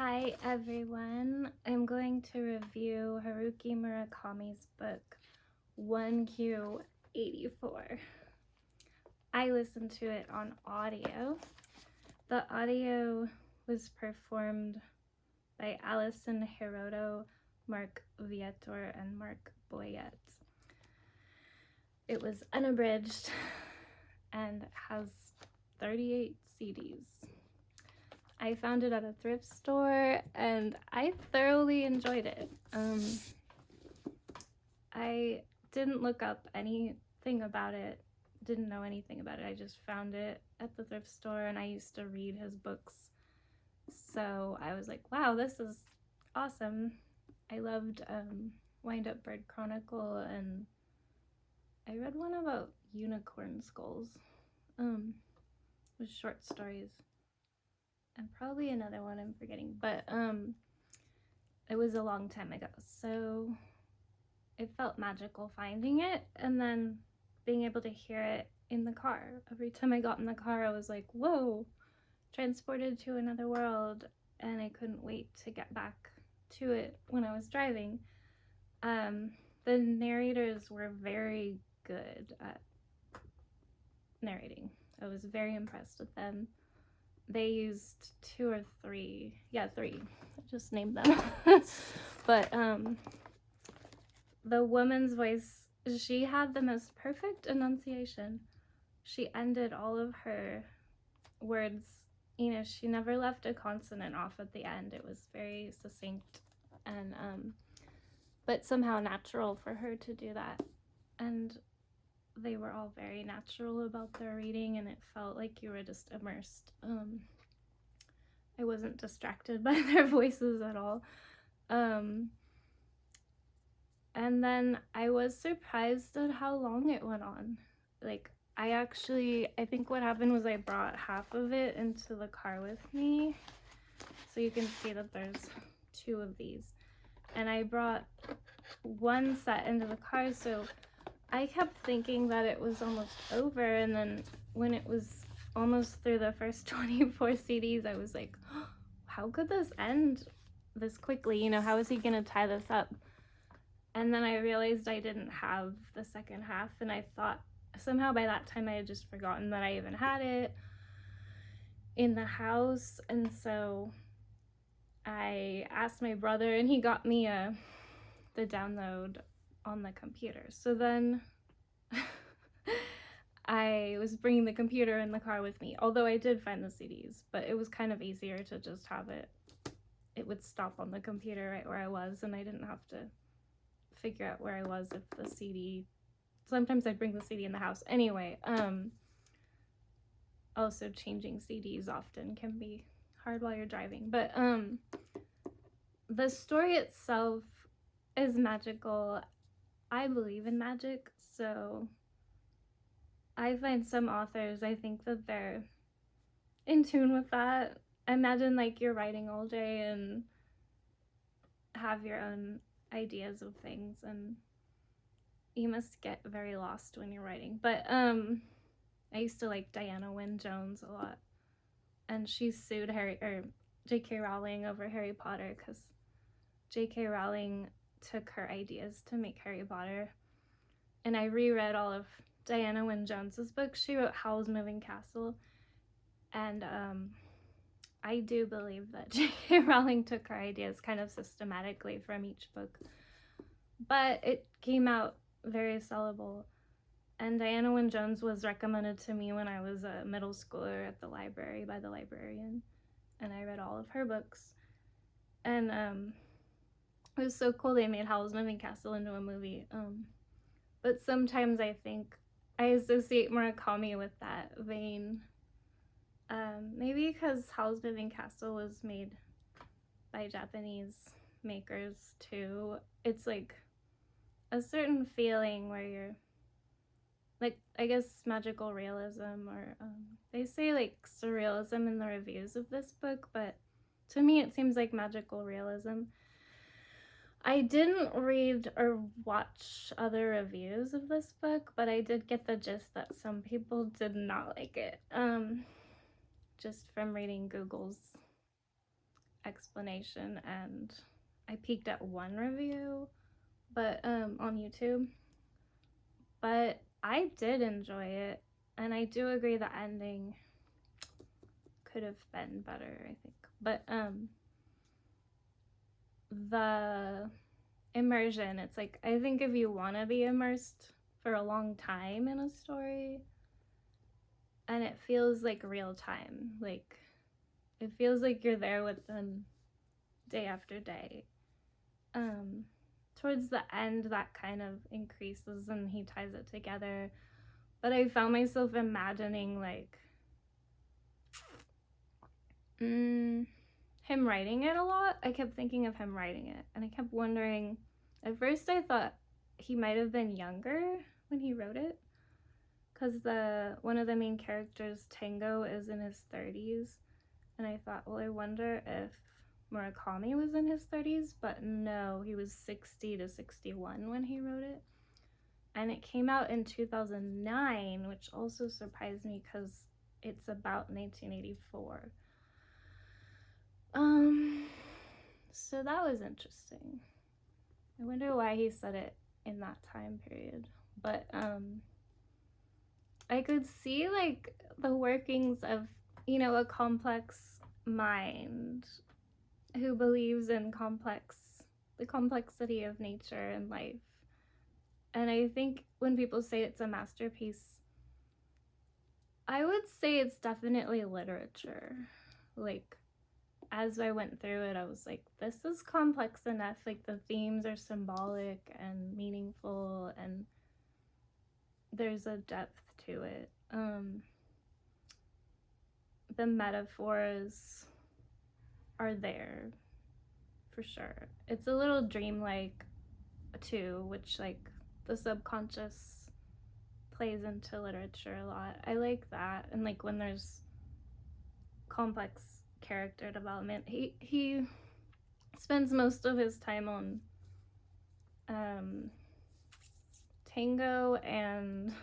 Hi everyone, I'm going to review Haruki Murakami's book 1Q84. I listened to it on audio. The audio was performed by Alison Hiroto, Mark Vietor, and Mark Boyette. It was unabridged and has 38 CDs. I found it at a thrift store and I thoroughly enjoyed it. I didn't look up anything about it, didn't know anything about it. I just found it at the thrift store and I used to read his books. So I was like, wow, this is awesome. I loved Wind Up Bird Chronicle, and I read one about unicorn skulls with short stories. And probably another one I'm forgetting, but it was a long time ago, so it felt magical finding it and then being able to hear it in the car. Every time I got in the car I was like, whoa, transported to another world, and I couldn't wait to get back to it when I was driving. The narrators were very good at narrating. I was very impressed with them. They used three, I just named them. But the woman's voice, she had the most perfect enunciation. She ended all of her words, she never left a consonant off at the end. It was very succinct and but somehow natural for her to do that. And they were all very natural about their reading, and it felt like you were just immersed. I wasn't distracted by their voices at all. And then I was surprised at how long it went on. Like, I think what happened was I brought half of it into the car with me. So you can see that there's two of these. And I brought one set into the car, so I kept thinking that it was almost over, and then when it was almost through the first 24 CDs, I was like, oh, how could this end this quickly? How is he gonna tie this up? And then I realized I didn't have the second half, and I thought somehow by that time I had just forgotten that I even had it in the house. And so I asked my brother, and he got me the download on the computer. So then I was bringing the computer in the car with me, although I did find the CDs, but it was kind of easier to just have it. It would stop on the computer right where I was, and I didn't have to figure out where I was if the CD, sometimes I'd bring the CD in the house. Anyway, also changing CDs often can be hard while you're driving, but the story itself is magical. I believe in magic, so I find some authors, I think that they're in tune with that. Imagine like you're writing all day and have your own ideas of things, and you must get very lost when you're writing. But I used to like Diana Wynne Jones a lot, and she sued J.K. Rowling over Harry Potter because J.K. Rowling took her ideas to make Harry Potter. And I reread all of Diana Wynne Jones's books. She wrote Howl's Moving Castle, and I do believe that J.K. Rowling took her ideas kind of systematically from each book, but it came out very sellable. And Diana Wynne Jones was recommended to me when I was a middle schooler at the library by the librarian, and I read all of her books. And it was so cool they made Howl's Moving Castle into a movie. But sometimes I think I associate Murakami with that vein. Maybe because Howl's Moving Castle was made by Japanese makers too. It's like a certain feeling where you're like, I guess magical realism, or they say like surrealism in the reviews of this book, but to me it seems like magical realism. I didn't read or watch other reviews of this book, but I did get the gist that some people did not like it. Just from reading Google's explanation, and I peeked at one review, but on YouTube. But I did enjoy it, and I do agree the ending could have been better, I think. But the immersion, it's like, I think if you want to be immersed for a long time in a story, and it feels like real time, like it feels like you're there with them day after day. Towards the end, that kind of increases and he ties it together. But I found myself imagining like him writing it a lot. I kept thinking of him writing it, and I kept wondering, at first I thought he might have been younger when he wrote it, because one of the main characters, Tango, is in his 30s, and I thought, well, I wonder if Murakami was in his 30s, but no, he was 60 to 61 when he wrote it. And it came out in 2009, which also surprised me because it's about 1984. So that was interesting. I wonder why he said it in that time period. But I could see like the workings of, a complex mind who believes in the complexity of nature and life. And I think when people say it's a masterpiece, I would say it's definitely literature. Like, as I went through it, I was like, this is complex enough. Like, the themes are symbolic and meaningful, and there's a depth to it. The metaphors are there, for sure. It's a little dreamlike, too, which, like, the subconscious plays into literature a lot. I like that. And, like, when there's complex character development, he spends most of his time on Tango and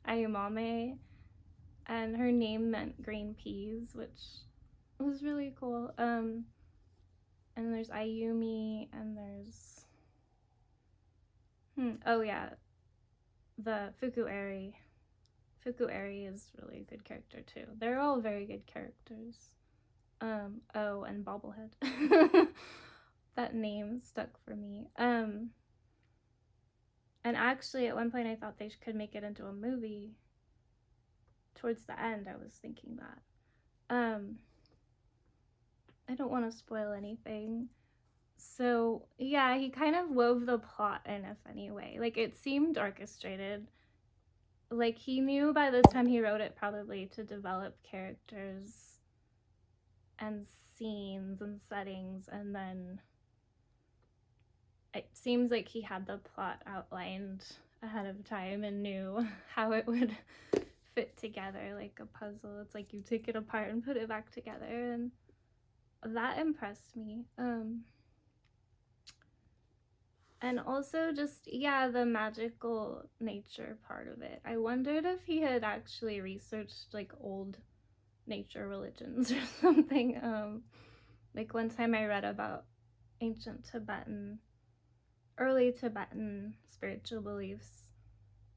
Ayumame, and her name meant green peas, which was really cool. And there's Ayumi, and there's oh yeah, the Fukueri. Fukueri is really a good character too. They're all very good characters. Oh, and Bobblehead. That name stuck for me. And actually, at one point, I thought they could make it into a movie. Towards the end, I was thinking that. I don't want to spoil anything. So, yeah, he kind of wove the plot in, if any way. Like, it seemed orchestrated. Like, he knew by the time he wrote it probably to develop characters and scenes and settings, and then it seems like he had the plot outlined ahead of time and knew how it would fit together like a puzzle. It's like you take it apart and put it back together, and that impressed me. And also just, the magical nature part of it. I wondered if he had actually researched like old nature religions or something. Like one time I read about ancient early Tibetan spiritual beliefs,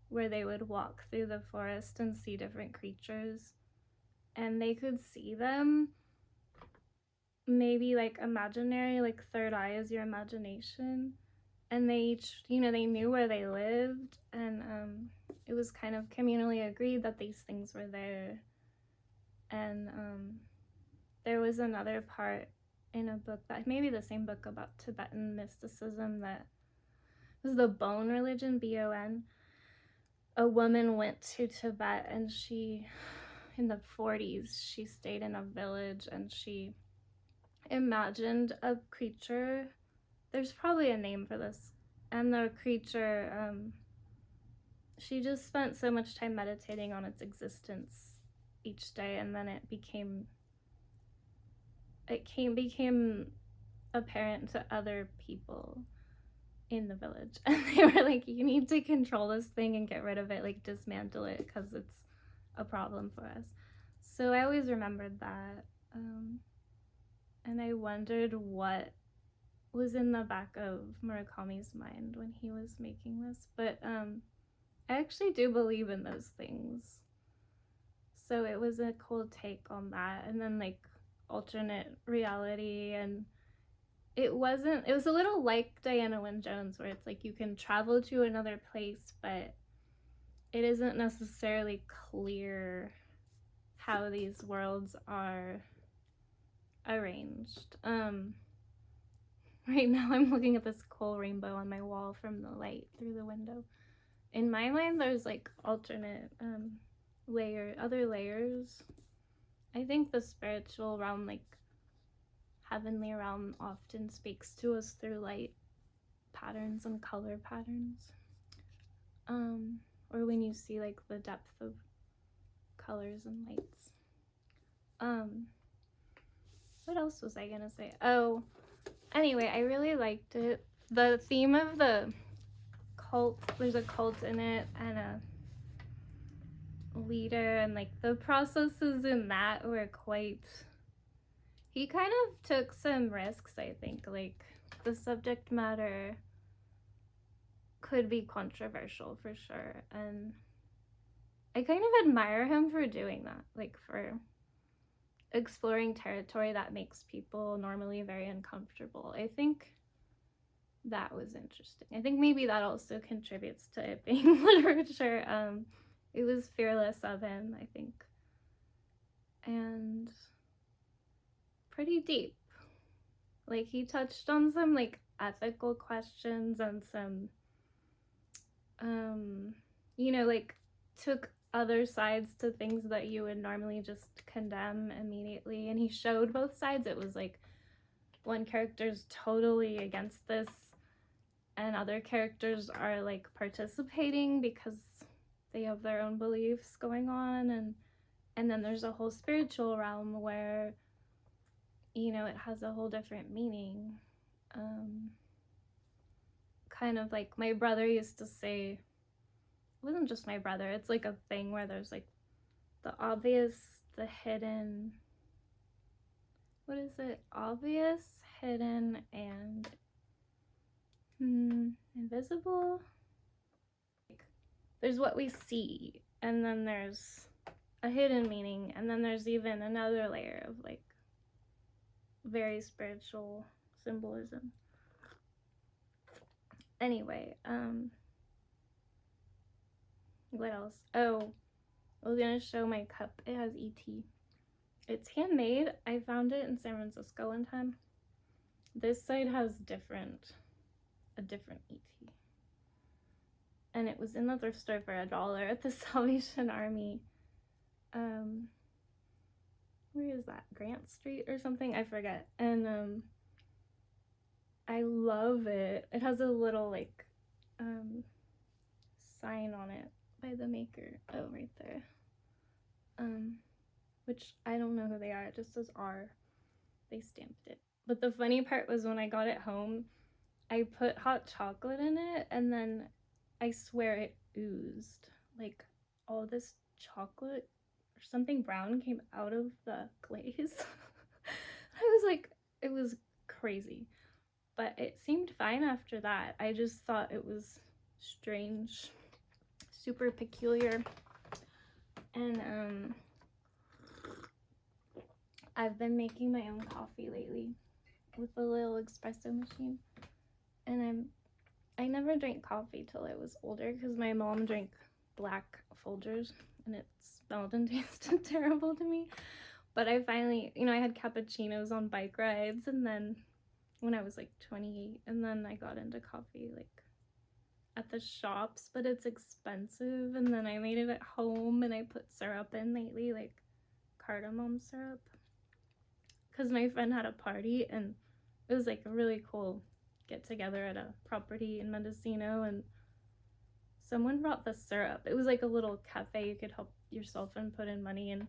where they would walk through the forest and see different creatures, and they could see them maybe like imaginary, like third eye is your imagination, and they each, they knew where they lived, and it was kind of communally agreed that these things were there. And there was another part in a book, that maybe the same book, about Tibetan mysticism, that was the Bon religion, Bon. A woman went to Tibet, and she, in the 40s, she stayed in a village, and she imagined a creature. There's probably a name for this. And the creature, she just spent so much time meditating on its existence each day, and then it became apparent to other people in the village, and they were like, you need to control this thing and get rid of it, like dismantle it, because it's a problem for us. So I always remembered that. And I wondered what was in the back of Murakami's mind when he was making this. But I actually do believe in those things. So it was a cool take on that. And then like alternate reality, and it was a little like Diana Wynne Jones, where it's like you can travel to another place, but it isn't necessarily clear how these worlds are arranged. Right now I'm looking at this cool rainbow on my wall from the light through the window. In my mind, there's like alternate other layers. I think the spiritual realm, like heavenly realm, often speaks to us through light patterns and color patterns. Or when you see like the depth of colors and lights. What else was I gonna say? Oh, anyway, I really liked it. The theme of the cult, there's a cult in it and a leader, and like the processes in that were quite, he kind of took some risks, I think. Like the subject matter could be controversial for sure, and I kind of admire him for doing that, like for exploring territory that makes people normally very uncomfortable. I think that was interesting. I think maybe that also contributes to it being literature. It was fearless of him, I think, and pretty deep. Like he touched on some like ethical questions and some like took other sides to things that you would normally just condemn immediately, and he showed both sides. It was like one character's totally against this and other characters are like participating because they have their own beliefs going on, and then there's a whole spiritual realm where it has a whole different meaning. Kind of like my brother used to say, it wasn't just my brother, it's like a thing where there's like the obvious, the hidden, what is it? Obvious, hidden, and invisible. Like, there's what we see, and then there's a hidden meaning, and then there's even another layer of like very spiritual symbolism. Anyway, what else? Oh, I was gonna show my cup. It has ET. It's handmade. I found it in San Francisco one time. This side has a different ET. And it was in the thrift store for $1 at the Salvation Army. Where is that? Grant Street or something? I forget. And I love it. It has a little like sign on it by the maker. Oh, right there. Which I don't know who they are. It just says R. They stamped it. But the funny part was when I got it home, I put hot chocolate in it, and then I swear it oozed. Like all this chocolate or something brown came out of the glaze. I was like, it was crazy. But it seemed fine after that. I just thought it was strange, super peculiar. And I've been making my own coffee lately with a little espresso machine. And I never drank coffee till I was older because my mom drank black Folgers and it smelled and tasted terrible to me. But I finally, I had cappuccinos on bike rides, and then when I was like 28, and then I got into coffee like at the shops, but it's expensive, and then I made it at home and I put syrup in lately, like cardamom syrup, because my friend had a party and it was like a really cool get together at a property in Mendocino, and someone brought the syrup. It was like a little cafe you could help yourself and put in money, and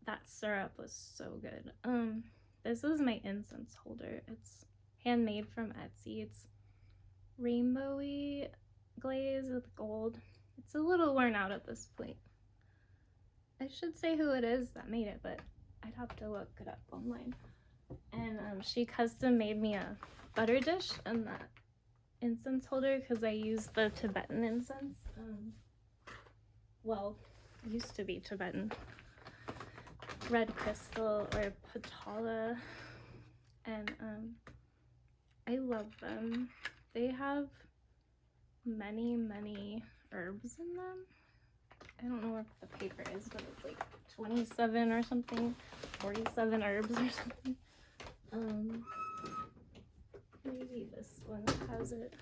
that syrup was so good. This is my incense holder. It's handmade from Etsy. It's rainbowy glaze with gold. It's a little worn out at this point. I should say who it is that made it, but I'd have to look it up online. And she custom made me a butter dish and that incense holder because I use the Tibetan incense. Well, used to be Tibetan. Red crystal or patala. And I love them. They have many, many herbs in them. I don't know what the paper is, but it's like 27 or something, 47 herbs or something. Maybe this one has it.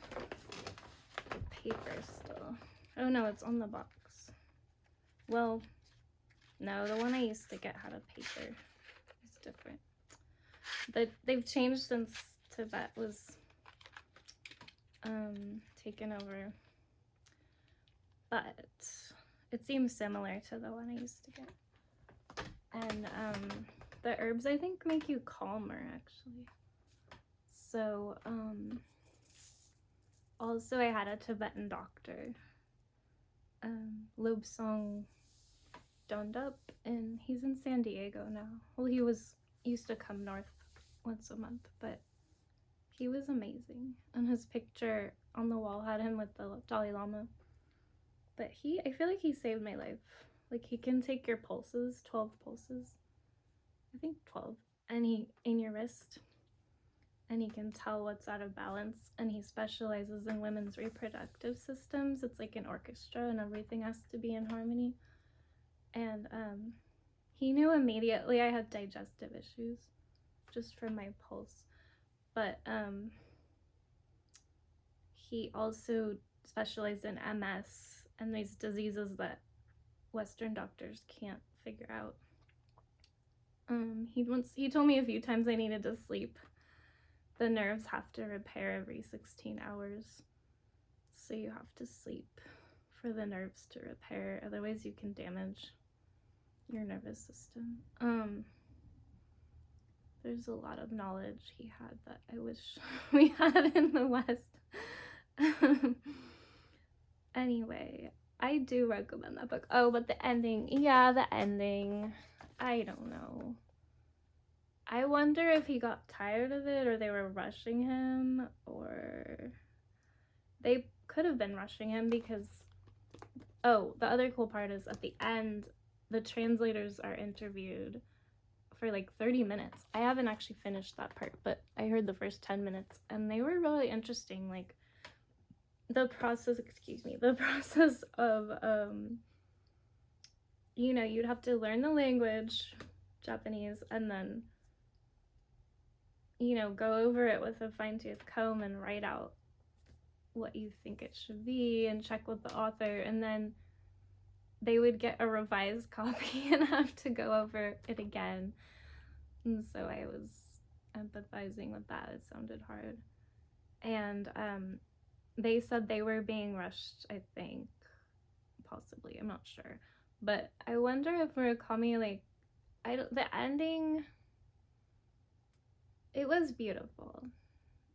The paper still. Oh no, it's on the box. Well, no, the one I used to get had a paper. It's different. But they've changed since Tibet was taken over. But it seems similar to the one I used to get. And the herbs I think make you calmer actually. So also I had a Tibetan doctor, Lobsang Dondup, and he's in San Diego now. Well, he used to come north once a month, but he was amazing. And his picture on the wall had him with the Dalai Lama. But I feel like he saved my life. Like, he can take your pulses, 12 pulses, I think 12, and in your wrist, and he can tell what's out of balance, and he specializes in women's reproductive systems. It's like an orchestra, and everything has to be in harmony. And he knew immediately I had digestive issues just from my pulse. But he also specialized in MS and these diseases that Western doctors can't figure out. He told me a few times I needed to sleep. The nerves have to repair every 16 hours. So you have to sleep for the nerves to repair. Otherwise you can damage your nervous system. There's a lot of knowledge he had that I wish we had in the West. Anyway, I do recommend that book. Oh, but the ending. Yeah, the ending. I don't know. I wonder if he got tired of it, or they were rushing him, or they could have been rushing him because, oh, the other cool part is at the end, the translators are interviewed for like 30 minutes. I haven't actually finished that part, but I heard the first 10 minutes, and they were really interesting. Like, the process of you know, you'd have to learn the language, Japanese, and then, you know, go over it with a fine-tooth comb and write out what you think it should be and check with the author, and then they would get a revised copy and have to go over it again. And so I was empathizing with that. It sounded hard. And they said they were being rushed, I think, possibly, I'm not sure. But I wonder if Murakami, like, the ending, it was beautiful,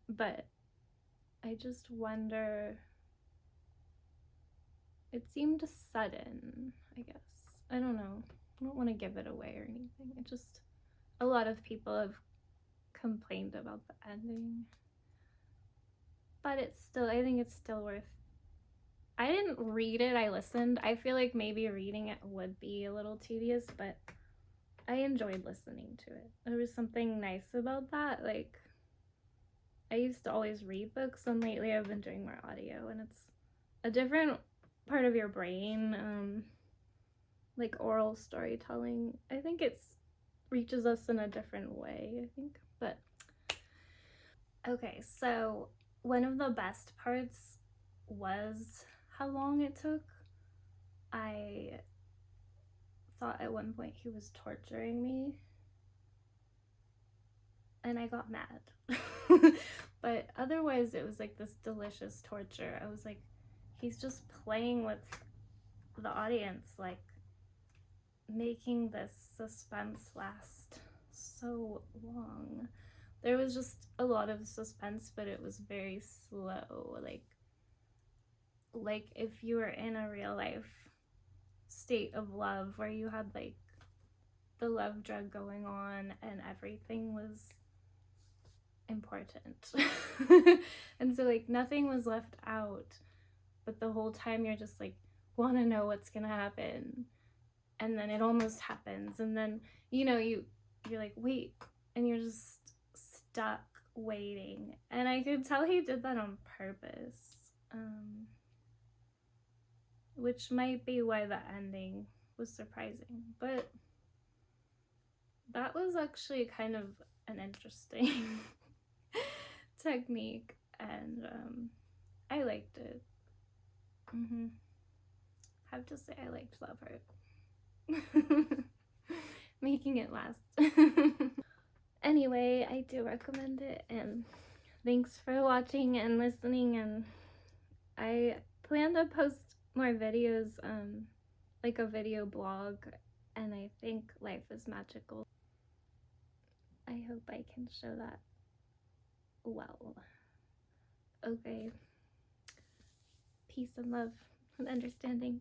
but I just wonder, it seemed sudden, I guess. I don't know. I don't want to give it away or anything. It just, a lot of people have complained about the ending. But I think it's still worth. I didn't read it, I listened. I feel like maybe reading it would be a little tedious, but I enjoyed listening to it. There was something nice about that. Like, I used to always read books, and lately I've been doing more audio, and it's a different part of your brain, like oral storytelling. I think it reaches us in a different way, I think. But okay, so one of the best parts was how long it took. I thought at one point he was torturing me, and I got mad. But otherwise it was like this delicious torture. I was like, he's just playing with the audience, like making this suspense last so long. There was just a lot of suspense, but it was very slow. Like if you were in a real life state of love where you had like the love drug going on and everything was important. And so like nothing was left out, but the whole time you're just like want to know what's gonna happen, and then it almost happens, and then you're like, wait, and you're just stuck waiting. And I could tell he did that on purpose, which might be why the ending was surprising. But that was actually kind of an interesting technique, and I liked it. Have to say I liked that part. Making it last. Anyway, I do recommend it, and thanks for watching and listening, and I plan to post more videos, like a video blog, and I think Life is Magical. I hope I can show that well. Okay. Peace and love and understanding.